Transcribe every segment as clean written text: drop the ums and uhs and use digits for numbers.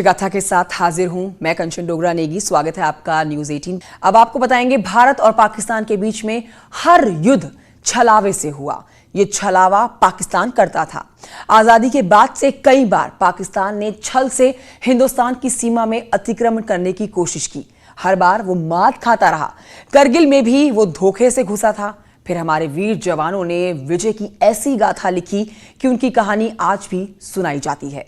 गाथा के साथ हाजिर हूं मैं कंचन डोगरा नेगी। स्वागत है आपका न्यूज 18। अब आपको बताएंगे भारत और पाकिस्तान के बीच में हर युद्ध छलावे से हुआ। ये छलावा पाकिस्तान करता था। आजादी के बाद से कई बार पाकिस्तान ने छल से हिंदुस्तान की सीमा में अतिक्रमण करने की कोशिश की। हर बार वो मात खाता रहा। करगिल में भी वो धोखे से घुसा था। फिर हमारे वीर जवानों ने विजय की ऐसी गाथा लिखी कि उनकी कहानी आज भी सुनाई जाती है।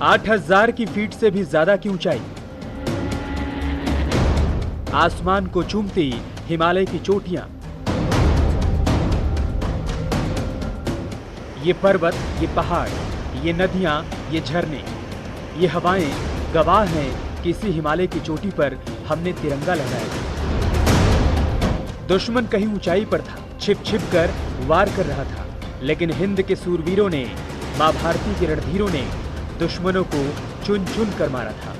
आठ 8,000 की फीट से भी ज्यादा की ऊंचाई, आसमान को चूमती हिमालय की चोटियां, ये पर्वत, ये पहाड़, ये नदियां, ये झरने, ये हवाएं गवाह हैं कि इसी हिमालय की चोटी पर हमने तिरंगा लहराया। दुश्मन कहीं ऊंचाई पर था, छिप छिप कर वार कर रहा था, लेकिन हिंद के सूरवीरों ने, मां भारती के रणधीरों ने दुश्मनों को चुन चुन कर मारा था।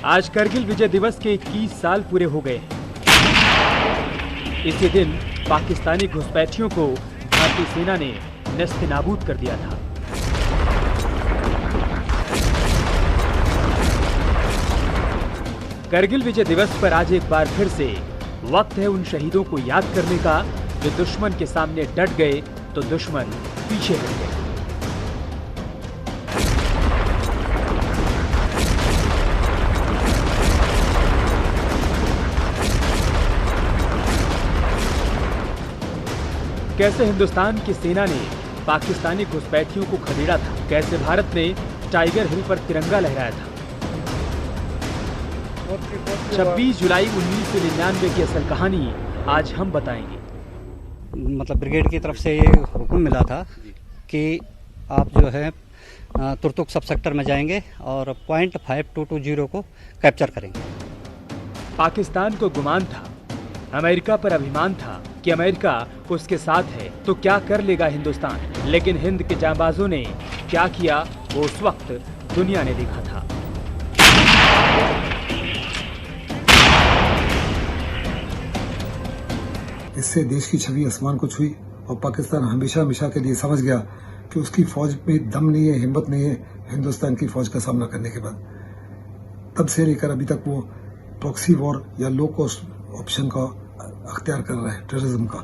आज करगिल विजय दिवस के 21 साल पूरे हो गए हैं। इसी दिन पाकिस्तानी घुसपैठियों को भारतीय सेना ने नेस्तनाबूद कर दिया था। करगिल विजय दिवस पर आज एक बार फिर से वक्त है उन शहीदों को याद करने का जो दुश्मन के सामने डट गए तो दुश्मन पीछे हट गए। कैसे हिंदुस्तान की सेना ने पाकिस्तानी घुसपैठियों को खदेड़ा था, कैसे भारत ने टाइगर हिल पर तिरंगा लहराया था। 26 जुलाई 1999 की असल कहानी आज हम बताएंगे। मतलब ब्रिगेड की तरफ से ये हुक्म मिला था कि आप जो है तुर्तुक सब सेक्टर में जाएंगे और .5220 को कैप्चर करेंगे। पाकिस्तान को गुमान था, अमेरिका पर अभिमान था कि अमेरिका उसके साथ है तो क्या कर लेगा हिंदुस्तान। लेकिन हिंद के जांबाजों ने क्या किया वो उस वक्त दुनिया ने देखा था। इससे देश की छवि आसमान को छुई और पाकिस्तान हमेशा हमेशा के लिए समझ गया कि उसकी फौज में दम नहीं है, हिम्मत नहीं है हिंदुस्तान की फौज का सामना करने के बाद। तब से लेकर अभी तक वो प्रॉक्सी वॉर या लो कॉस्ट ऑप्शन का अख्तियार कर रहा है, टेररिज्म का।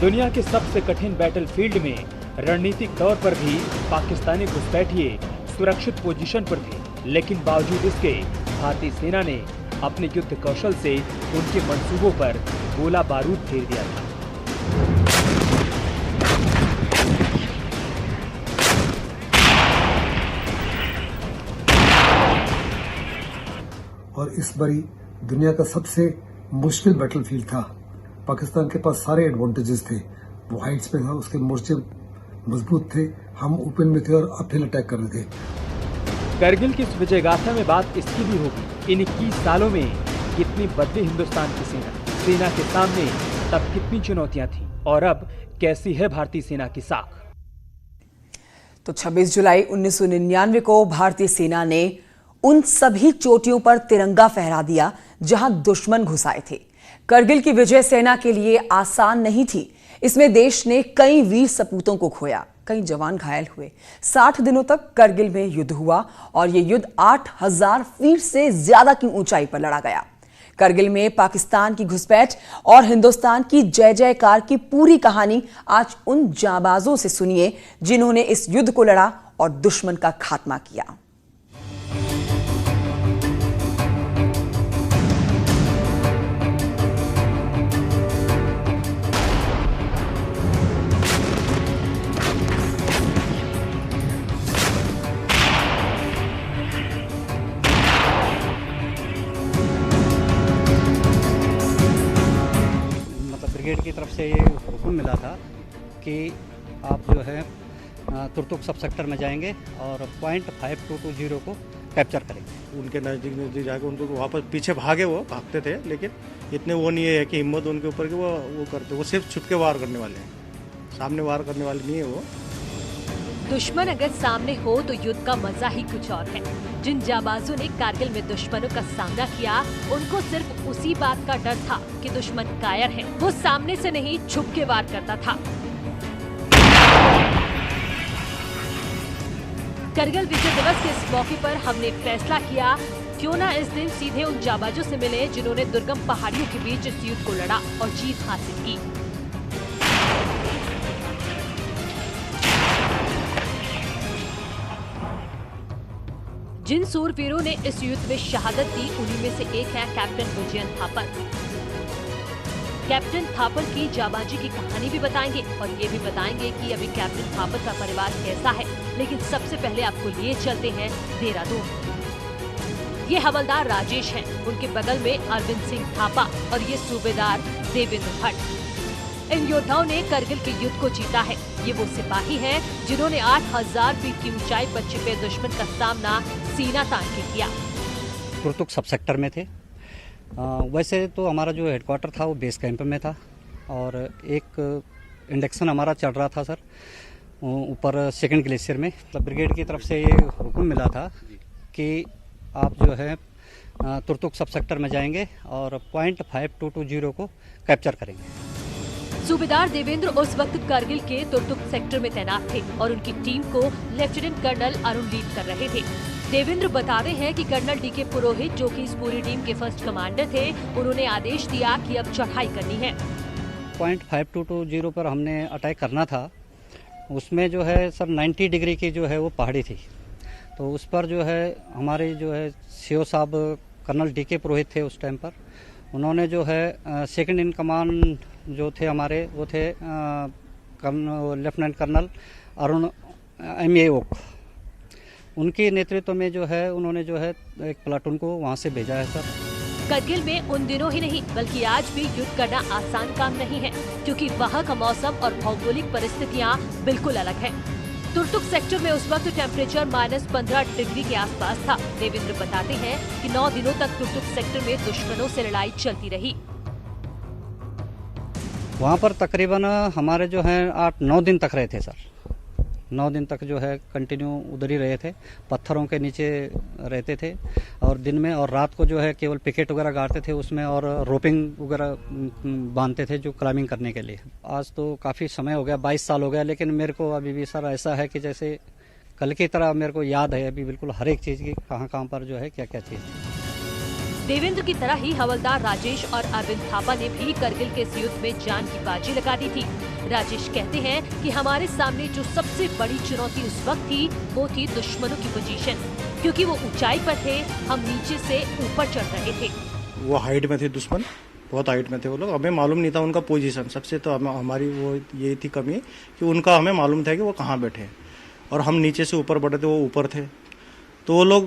दुनिया के सबसे कठिन बैटलफील्ड में रणनीतिक तौर पर भी पाकिस्तानी घुसपैठिए सुरक्षित पोजीशन पर थे, लेकिन बावजूद इसके भारतीय सेना ने अपने युद्ध कौशल से उनके मंसूबों पर गोला बारूद फेर दिया था। और इस बारी दुनिया का सबसे मुश्किल बैटलफील्ड था। पाकिस्तान के पास सारे एडवांटेजेस थे। वो हाइट्स पे था, उसके मोर्चे मजबूत थे, हम ओपन में थे और अपहिल अटैक कर रहे थे। करगिल की इस विजय गाथा में बात इसकी भी होगी, इन 21 सालों में कितनी बदली हिंदुस्तान की सेना के सामने तब कितनी चुनौतियां थीं और अब कैसी है भारतीय सेना की साख। तो 26 जुलाई 1999 को भारतीय सेना ने उन सभी चोटियों पर तिरंगा फहरा दिया जहां दुश्मन घुसाए थे। करगिल की विजय सेना के लिए आसान नहीं थी। इसमें देश ने कई वीर सपूतों को खोया। कई जवान घायल हुए। 60 दिनों तक करगिल में युद्ध हुआ और ये युद्ध 8000 फीट से ज्यादा की ऊंचाई पर लड़ा गया। करगिल में पाकिस्तान की घुसपैठ और हिंदुस्तान की जय जयकार की पूरी कहानी आज उन जांबाजों से सुनिए जिन्होंने इस युद्ध को लड़ा और दुश्मन का खात्मा किया। ब्रिगेड की तरफ से ये हुक्म मिला था कि आप जो है तुर्तुक सब सेक्टर में जाएंगे और .5220 को कैप्चर करेंगे। उनके नज़दीक जाके उनको वापस पीछे भागते थे, लेकिन इतने वो नहीं है कि हिम्मत उनके ऊपर कि वो करते, वो सिर्फ छुप के वार करने वाले हैं, सामने वार करने वाले नहीं है वो। दुश्मन अगर सामने हो तो युद्ध का मजा ही कुछ और है। जिन जाबाजों ने कारगिल में दुश्मनों का सामना किया, उनको सिर्फ उसी बात का डर था कि दुश्मन कायर है, वो सामने से नहीं छुप के वार करता था। करगिल विजय दिवस के इस मौके पर हमने फैसला किया क्यों ना इस दिन सीधे उन जाबाजों से मिले जिन्होंने दुर्गम पहाड़ियों के बीच इस युद्ध को लड़ा और जीत हासिल की। जिन सूरवीरों ने इस युद्ध में शहादत दी, उन्हीं में से एक है कैप्टन विजयन थापर। कैप्टन थापर की जाबाजी की कहानी भी बताएंगे और ये भी बताएंगे कि अभी कैप्टन थापर का परिवार कैसा है। लेकिन सबसे पहले आपको लिए चलते हैं देहरादून। ये हवलदार राजेश हैं, उनके बगल में अरविंद सिंह थापा और ये सूबेदार देवेंद्र भट्ट। इन योद्धाओं ने करगिल के युद्ध को जीता है। ये वो सिपाही हैं जिन्होंने 8000 फीट की ऊंचाई पर छिपे दुश्मन का सामना सीना तान के किया। तुर्तुक सब सेक्टर में थे। वैसे तो हमारा जो हेडक्वार्टर था वो बेस कैंप में था और एक इंडक्शन हमारा चल रहा था सर ऊपर सेकंड ग्लेशियर में। मतलब ब्रिगेड की तरफ से ये हुक्म मिला था कि आप जो है तुर्तुक सब सेक्टर में जाएंगे और .5220 को कैप्चर करेंगे। सूबेदार देवेंद्र उस वक्त करगिल के तुर्तुक सेक्टर में तैनात थे और उनकी टीम को लेफ्टिनेंट कर्नल अरुण लीड कर रहे थे। देवेंद्र बताते हैं कि कर्नल डीके पुरोहित, जो कि इस पूरी टीम के फर्स्ट कमांडर थे, उन्होंने आदेश दिया कि अब चढ़ाई करनी है। .5220 पर हमने अटैक करना था। उसमें जो है सर 90 डिग्री की जो है वो पहाड़ी थी, तो उस पर जो है हमारे जो है सीओ साहब कर्नल डीके पुरोहित थे उस टाइम पर। उन्होंने जो है सेकंड इन कमांड जो थे हमारे वो थे lieutenant colonel Arun M.A. Okay. उनके नेतृत्व में जो है उन्होंने जो है एक प्लाटून को वहाँ से भेजा है सर। करगिल में उन दिनों ही नहीं बल्कि आज भी युद्ध करना आसान काम नहीं है, क्योंकि वहाँ का मौसम और भौगोलिक परिस्थितियाँ बिल्कुल अलग है। तुर्तुक सेक्टर में उस वक्त टेम्परेचर -15 डिग्री के आसपास था। देवेंद्र बताते हैं कि 9 दिनों तक तुर्तुक सेक्टर में दुश्मनों से लड़ाई चलती रही। वहाँ पर तकरीबन हमारे जो है 8-9 दिन तक रहे थे सर। 9 दिन तक जो है कंटिन्यू उधर ही रहे थे, पत्थरों के नीचे रहते थे और दिन में और रात को जो है केवल पिकेट वगैरह गाड़ते थे उसमें और रोपिंग वगैरह बांधते थे जो क्लाइंबिंग करने के लिए। आज तो काफ़ी समय हो गया, 22 साल हो गया, लेकिन मेरे को अभी भी सर ऐसा है कि जैसे कल की तरह मेरे को याद है अभी बिल्कुल हर एक चीज़ की, कहाँ पर जो है क्या क्या चीज़ है। देवेंद्र की तरह ही हवलदार राजेश और अरविंद थापा ने भी करगिल के इस युद्ध में जान की बाजी लगा दी थी। राजेश कहते हैं कि हमारे सामने जो सबसे बड़ी चुनौती उस वक्त थी वो थी दुश्मनों की पोजीशन, क्योंकि वो ऊंचाई पर थे, हम नीचे से ऊपर चढ़ रहे थे। वो हाइट में थे, दुश्मन बहुत हाइट में थे वो लोग। हमें मालूम नहीं था उनका पोजीशन। सबसे तो हमारी वो ये थी कमी कि उनका हमें मालूम था कि वो कहाँ बैठे और हम नीचे से ऊपर बढ़े थे, वो ऊपर थे। तो वो लोग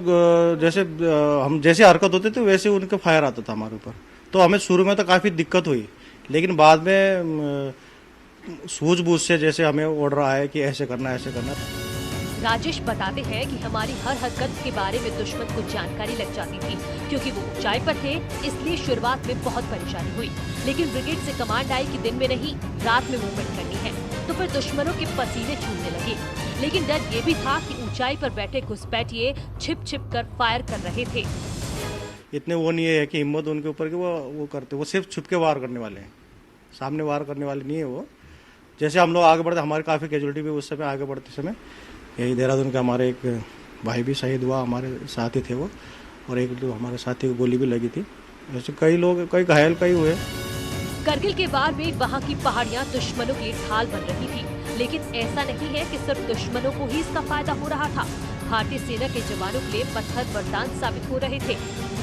हम जैसे हरकत होते थे वैसे उनका फायर आता था हमारे ऊपर। तो हमें शुरू में तो काफ़ी दिक्कत हुई, लेकिन बाद में सूझबूझ से जैसे हमें ऑर्डर आया कि ऐसे करना ऐसे करना। राजेश बताते हैं कि हमारी हर हरकत के बारे में दुश्मन को जानकारी लग जाती थी, क्योंकि वो ऊंचाई पर थे, इसलिए शुरुआत में बहुत परेशानी हुई। लेकिन ब्रिगेड से कमांड आई कि दिन में नहीं रात में मूवमेंट करनी है, तो फिर दुश्मनों के पसीने छूटने लगे। लेकिन डर ये भी था कि ऊंचाई पर बैठे घुसपैठिए छिप छिप कर फायर कर रहे थे। इतने वो नहीं है कि हिम्मत उनके ऊपर कि वो करते, वो सिर्फ छुप के वार करने वाले हैं, सामने वार करने वाले नहीं है वो। जैसे हम लोग आगे बढ़ते, हमारे काफ़ी कैजुअलिटी भी उस समय आगे बढ़ते समय, यही देहरादून का हमारे एक भाई भी शहीद हुआ, हमारे साथी थे वो, और एक तो हमारे साथी को गोली भी लगी थी। ऐसे कई लोग, कई घायल, कई हुए। करगिल के वार में वहाँ की पहाड़ियाँ दुश्मनों की ढाल बन रही थी, लेकिन ऐसा नहीं है कि सिर्फ दुश्मनों को ही इसका फायदा हो रहा था। भारतीय सेना के जवानों के लिए पत्थर वरदान साबित हो रहे थे।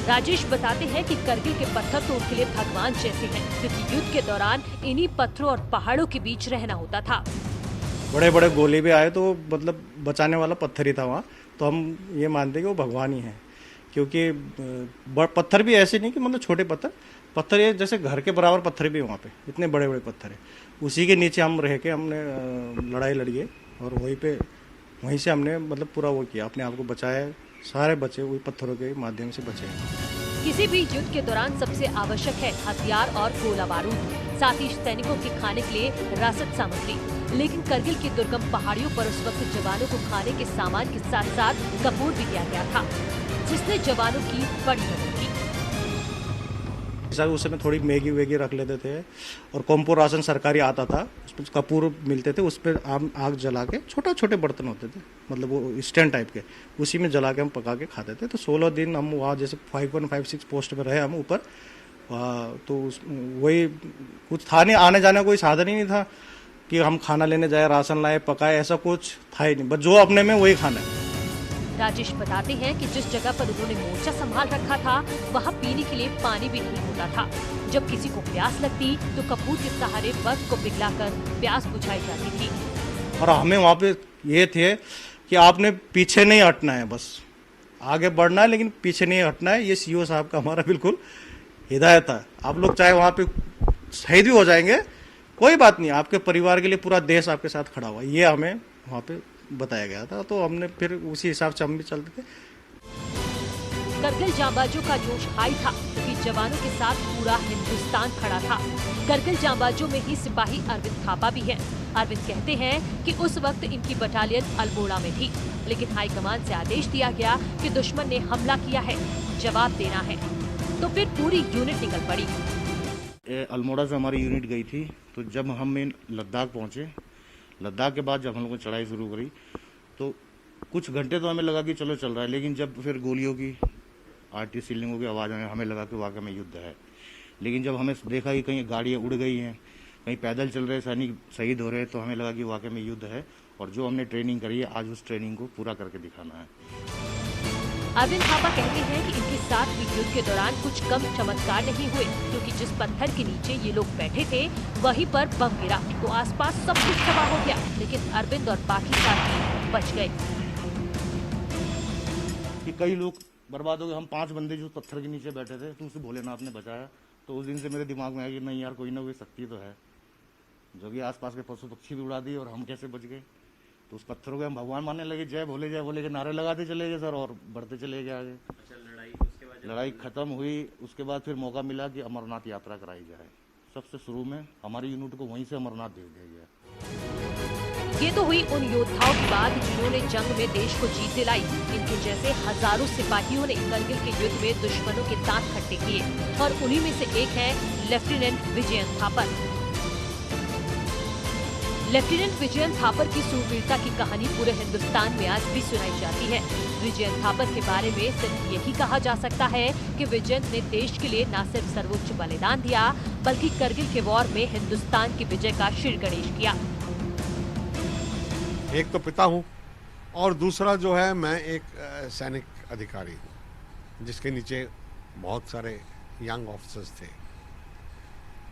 राजेश बताते हैं कि करगिल के पत्थर तो उनके लिए भगवान जैसे हैं, क्योंकि युद्ध के दौरान इन्हीं पत्थरों और पहाड़ों के बीच रहना होता था। बड़े बड़े गोले भी आए तो मतलब बचाने वाला पत्थर ही था वहाँ, तो हम ये मानते हैं कि वो भगवान ही है। क्योंकि पत्थर भी ऐसे नहीं कि मतलब छोटे पत्थर ये जैसे घर के बराबर पत्थर भी वहाँ पे, इतने बड़े बड़े पत्थर है। उसी के नीचे हम रह के हमने लड़ाई लड़ी है, और वहीं से हमने मतलब पूरा वो किया, अपने आप को बचाया। सारे बचे वही पत्थरों के माध्यम से बचे हैं। किसी भी युद्ध के दौरान सबसे आवश्यक है हथियार और गोला बारूद, साथ ही सैनिकों के खाने के लिए रासद सामग्री। लेकिन करगिल की दुर्गम पहाड़ियों पर उस वक्त जवानों को खाने के सामान के साथ साथ कपूर भी दिया गया था, जिसने जवानों की बड़ी मदद की। उस समय थोड़ी मैगी वेगी रख लेते थे, और कॉम्पो राशन सरकारी आता था, उसमें कपूर मिलते थे, उस पर आग जला के, छोटे बर्तन होते थे मतलब वो स्टैंड टाइप के, उसी में जला के हम पका के खाते थे। तो 16 दिन हम वहाँ जैसे 5156 पोस्ट में रहे हम ऊपर, तो वही कुछ था नहीं, आने जाने कोई साधन ही नहीं था कि हम खाना लेने जाए, राशन लाए, पकाए, ऐसा कुछ था ही नहीं, बस जो अपने में वही खाना है। राजेश बताते हैं कि जिस जगह पर उन्होंने मोर्चा संभाल रखा था, वहाँ पीने के लिए पानी भी नहीं होता था। जब किसी को प्यास लगती तो कपूर के सहारे बर्फ को पिघलाकर प्यास बुझाई जाती थी। और हमें वहाँ पे ये थे कि आपने पीछे नहीं हटना है, बस आगे बढ़ना है, लेकिन पीछे नहीं हटना है। ये सीओ साहब का हमारा बिल्कुल हिदायत है। आप लोग चाहे वहाँ पे शहीद भी हो जाएंगे, कोई बात नहीं, आपके परिवार के लिए पूरा देश आपके साथ खड़ा हुआ, ये हमें वहाँ पे बताया गया था। तो हमने फिर उसी हिसाब से हम भी चलते थे। करगिल जांबाजों का जोश हाई था, क्योंकि जवानों के साथ पूरा हिंदुस्तान खड़ा था। करगिल जांबाजों में ही सिपाही अरविंद थापा भी हैं। अरविंद कहते हैं कि उस वक्त इनकी बटालियन अल्मोड़ा में थी, लेकिन हाईकमान से आदेश दिया गया कि दुश्मन ने हमला किया है, जवाब देना है। तो फिर पूरी यूनिट निकल पड़ी। अल्मोड़ा से हमारी यूनिट गई थी, तो जब हम लद्दाख पहुंचे, लद्दाख के बाद जब हम लोगों ने चढ़ाई शुरू करी, तो कुछ घंटे तो हमें लगा कि चलो चल रहा है, लेकिन जब फिर गोलियों की, आर्टिलरी सीलिंगों की आवाज़ आने, हमें लगा कि वाकई में युद्ध है। लेकिन जब हमें देखा कि कहीं गाड़ियाँ उड़ गई हैं, कहीं पैदल चल रहे सैनिक शहीद हो रहे हैं, तो हमें लगा कि वाकई में युद्ध है, और जो हमने ट्रेनिंग करी है, आज उस ट्रेनिंग को पूरा करके दिखाना है। अरविंद थापा कहते हैं कि इनके साथ भी युद्ध के दौरान कुछ कम चमत्कार नहीं हुए, क्योंकि जिस पत्थर के नीचे ये लोग बैठे थे, वहीं पर बम गिरा तो आसपास सब कुछ तबाह हो गया, लेकिन अरविंद और बाकी साथी बच गए। कि कई लोग बर्बाद हो गए। हम 5 बंदे जो पत्थर के नीचे बैठे थे, तो उसे भोलेनाथ ने बचाया। तो उस दिन से मेरे दिमाग में आया कि नहीं यार, कोई ना कोई शक्ति तो है, जो कि आसपास के पशु पक्षी भी उड़ा दिए, और हम कैसे बच गए। तो उस पत्थरों को हम भगवान मानने लगे, जय भोले के नारे लगाते चले गए सर, और बढ़ते चले गए आगे। लड़ाई खत्म हुई, उसके बाद फिर मौका मिला कि अमरनाथ यात्रा कराई जाए। सबसे शुरू में हमारी यूनिट को वहीं से अमरनाथ भेज दिया गया। ये तो हुई उन योद्धाओं की बात जिन्होंने जंग में देश को जीत दिलाई। इनके जैसे हजारों सिपाहियों ने करगिल के युद्ध में दुश्मनों के दांत खट्टे किए, और उन्हीं में से एक है लेफ्टिनेंट विजयन थापर। लेफ्टिनेंट विजयन थापर की सूरवीरता की कहानी पूरे हिंदुस्तान में आज भी सुनाई जाती है। विजयन थापर के बारे में सिर्फ यही कहा जा सकता है कि विजयन ने देश के लिए न सिर्फ सर्वोच्च बलिदान दिया, बल्कि करगिल के वॉर में हिंदुस्तान की विजय का श्री गणेश किया। एक तो पिता हूँ, और दूसरा जो है मैं एक सैनिक अधिकारी हूँ, जिसके नीचे बहुत सारे यंग ऑफिसर्स थे।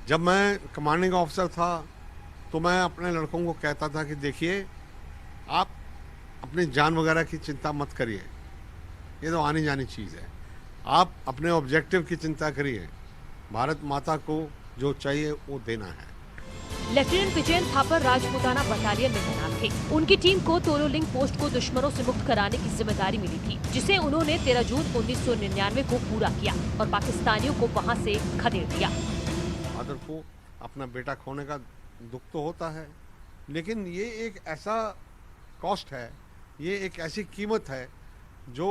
जब मैं कमांडिंग ऑफिसर था, तो मैं अपने लड़कों को कहता था कि देखिए, आप अपनी जान वगैरह की चिंता मत करिए, ये तो आनी जानी चीज़ है। आप अपने ऑब्जेक्टिव की चिंता करिए, भारत माता को जो चाहिए वो देना है। लेफ्टिनेंट विजयन थापर राजपूताना बटालियन में तैनात थे। उनकी टीम को तोलोलिंग पोस्ट को दुश्मनों से मुक्त कराने की जिम्मेदारी मिली थी, जिसे उन्होंने 13 जून 1999 को पूरा किया और पाकिस्तानियों को वहां से खदेड़ दिया। फादर को अपना बेटा खोने का दुख तो होता है, लेकिन ये एक ऐसा कॉस्ट है, ये एक ऐसी कीमत है जो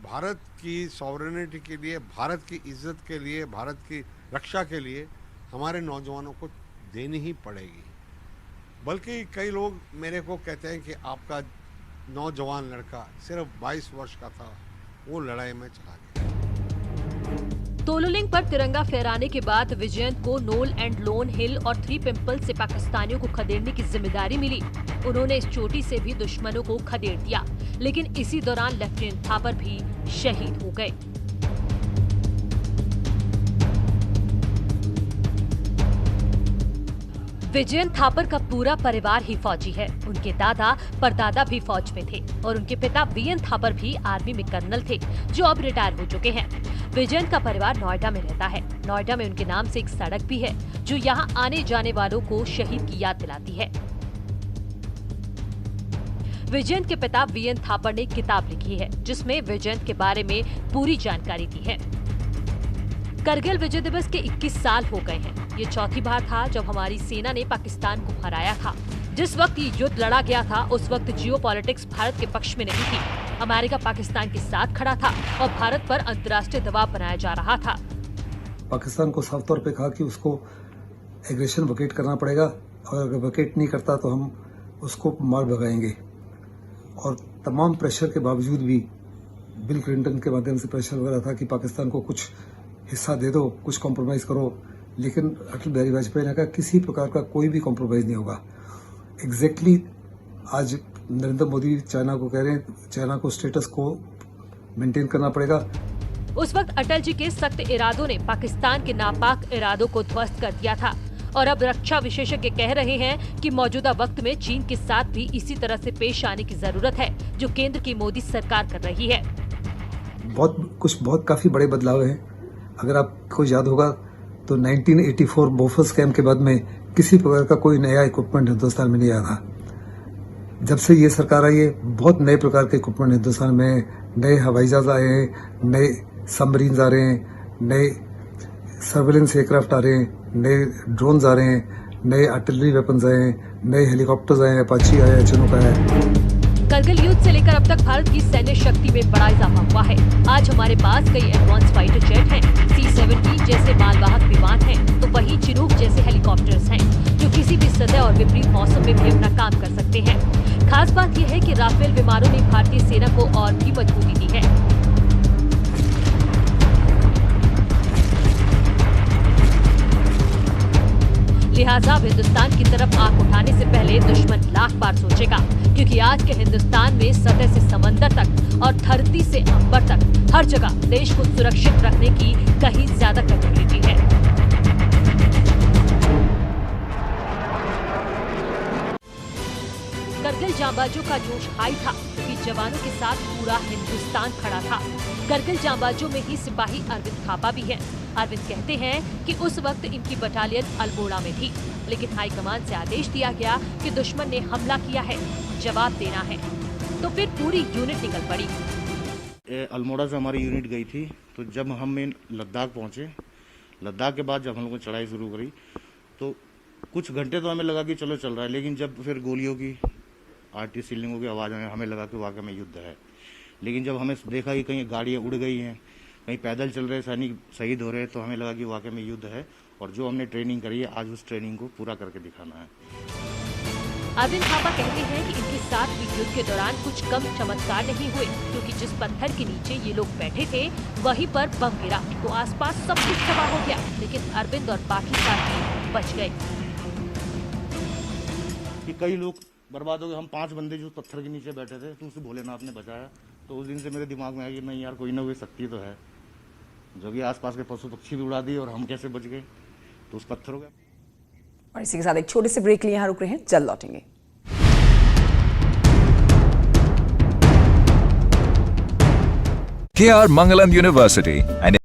भारत की सॉवरेनिटी के लिए, भारत की इज्जत के लिए, भारत की रक्षा के लिए हमारे नौजवानों को देनी ही पड़ेगी। बल्कि कई लोग मेरे को कहते हैं कि आपका नौजवान लड़का सिर्फ 22 वर्ष का था, वो लड़ाई में चला गया। तोलुलिंग पर तिरंगा फहराने के बाद विजयंत को नोल एंड लोन हिल और 3 पिंपल से पाकिस्तानियों को खदेड़ने की जिम्मेदारी मिली। उन्होंने इस चोटी से भी दुश्मनों को खदेड़ दिया, लेकिन इसी दौरान लेफ्टिनेंट थापर भी शहीद हो गए। विजयंत थापर का पूरा परिवार ही फौजी है। उनके दादा परदादा भी फौज में थे और उनके पिता वीएन थापर भी आर्मी में कर्नल थे, जो अब रिटायर हो चुके हैं। विजयंत का परिवार नोएडा में रहता है। नोएडा में उनके नाम से एक सड़क भी है, जो यहाँ आने जाने वालों को शहीद की याद दिलाती है। विजयंत के पिता वीएन थापर ने किताब लिखी है, जिसमें विजयंत के बारे में पूरी जानकारी दी है। करगिल विजय दिवस के 21 साल हो गए हैं। ये चौथी बार था जब हमारी सेना ने पाकिस्तान को हराया था। जिस वक्त ये युद्ध लड़ा गया था, उस वक्त जियोपॉलिटिक्स भारत के पक्ष में नहीं थी। अमेरिका पाकिस्तान के साथ खड़ा था और भारत पर अंतर्राष्ट्रीय दबाव बनाया जा रहा था। पाकिस्तान को साफ तौर पे कहा कि उसको एग्रेशन वकेट करना पड़ेगा, और अगर वकेट नहीं करता तो हम उसको मार भगाएंगे। और तमाम प्रेशर के बावजूद भी बिल क्लिंटन के माध्यम से प्रेशर हो रहा था कि पाकिस्तान को कुछ हिस्सा दे दो, कुछ कॉम्प्रोमाइज करो, लेकिन अटल बिहारी वाजपेयी ने कहा किसी प्रकार का कोई भी कॉम्प्रोमाइज नहीं होगा। एग्जैक्टली आज नरेंद्र मोदी चाइना को कह रहे हैं, चाइना को स्टेटस को मेंटेन करना पड़ेगा। उस वक्त अटल जी के सख्त इरादों ने पाकिस्तान के नापाक इरादों को ध्वस्त कर दिया था, और अब रक्षा विशेषज्ञ कह रहे हैं कि मौजूदा वक्त में चीन के साथ भी इसी तरह से पेश आने की जरूरत है, जो केंद्र की मोदी सरकार कर रही है। बहुत काफी बड़े बदलाव हैं। अगर आपको याद होगा तो 1984 बोफोर्स कैंप के बाद में किसी प्रकार का कोई नया इक्विपमेंट हिंदुस्तान में नहीं आया था। जब से ये सरकार आई है, बहुत नए प्रकार के इक्विपमेंट हिंदुस्तान में, नए हवाई जहाज आए हैं, नए सबमरीन्स आ रहे हैं, नए सर्वेलेंस एयरक्राफ्ट आ रहे हैं, नए ड्रोन्स आ रहे हैं, नए आर्टिलरी वेपन्स आए हैं, नए हेलीकॉप्टर्स आए हैं, अपाची आया है, चिनूक आया है। करगिल युद्ध से लेकर अब तक भारत की सैन्य शक्ति में बड़ा इजाफा हुआ है। आज हमारे पास कई एडवांस फाइटर जेट हैं, C-70 जैसे मालवाहक विमान हैं, तो वहीं चिनूक जैसे हेलीकॉप्टर्स हैं, जो किसी भी सतह और विपरीत मौसम में भी अपना काम कर सकते हैं। खास बात यह है कि राफेल विमानों ने भारतीय सेना को और भी मजबूती दी है। लिहाजा अब हिंदुस्तान की तरफ आंख उठाने से पहले दुश्मन लाख बार सोचेगा, क्योंकि आज के हिंदुस्तान में सतह से समंदर तक और धरती से अंबर तक हर जगह देश को सुरक्षित रखने की कहीं ज्यादा कैपेबिलिटी है। करगिल जांबाजों का जोश हाई था, क्योंकि जवानों के साथ पूरा हिंदुस्तान खड़ा था। करगिल जांबाजों में ही सिपाही अरविंद थापा भी हैं। अरविंद कहते हैं कि उस वक्त इनकी बटालियन अल्मोड़ा में थी, लेकिन हाईकमान से आदेश दिया गया कि दुश्मन ने हमला किया है, जवाब देना है, तो फिर पूरी यूनिट निकल पड़ी। अल्मोड़ा से हमारी यूनिट गई थी, तो जब हम लद्दाख पहुंचे, लद्दाख के बाद जब हम लोगों ने चढ़ाई शुरू करी, तो कुछ घंटे तो हमें लगा कि चलो चल रहा है, लेकिन जब फिर गोलियों की आर्टी सीलिंगों की आवाज़ में हमें लगा कि वाकई में युद्ध है। लेकिन जब हमें देखा कि कहीं गाड़ियाँ उड़ गई हैं, कहीं पैदल चल रहे सैनिक शहीद हो रहे हैं, तो हमें लगा कि वाकई में युद्ध है, और जो हमने ट्रेनिंग करी है आज उस ट्रेनिंग को पूरा करके दिखाना है। अरविंद थापा कहते हैं कि इनके साथ भी युद्ध के दौरान कुछ कम चमत्कार नहीं हुए, क्योंकि जिस पत्थर के नीचे ये लोग बैठे थे वहीं पर बम गिरा तो आसपास सब कुछ तबाह हो गया, लेकिन अरविंद और बाकी साथी बच गए। कि कई लोग बर्बाद हो गए, हम 5 बंदे जो पत्थर के नीचे बैठे थे, तो उसे भोलेनाथ ने बचाया। तो उस दिन से मेरे दिमाग में आया कि नहीं यार, कोई ना कोई शक्ति तो है, जो कि आसपास के पशु पक्षी भी उड़ा दिए, और हम कैसे बच गए, तो उस पत्थरों का। और इसी के साथ एक छोटे से ब्रेक लिए यहाँ रुक रहे हैं, जल्द लौटेंगे। KR Mangalam University, an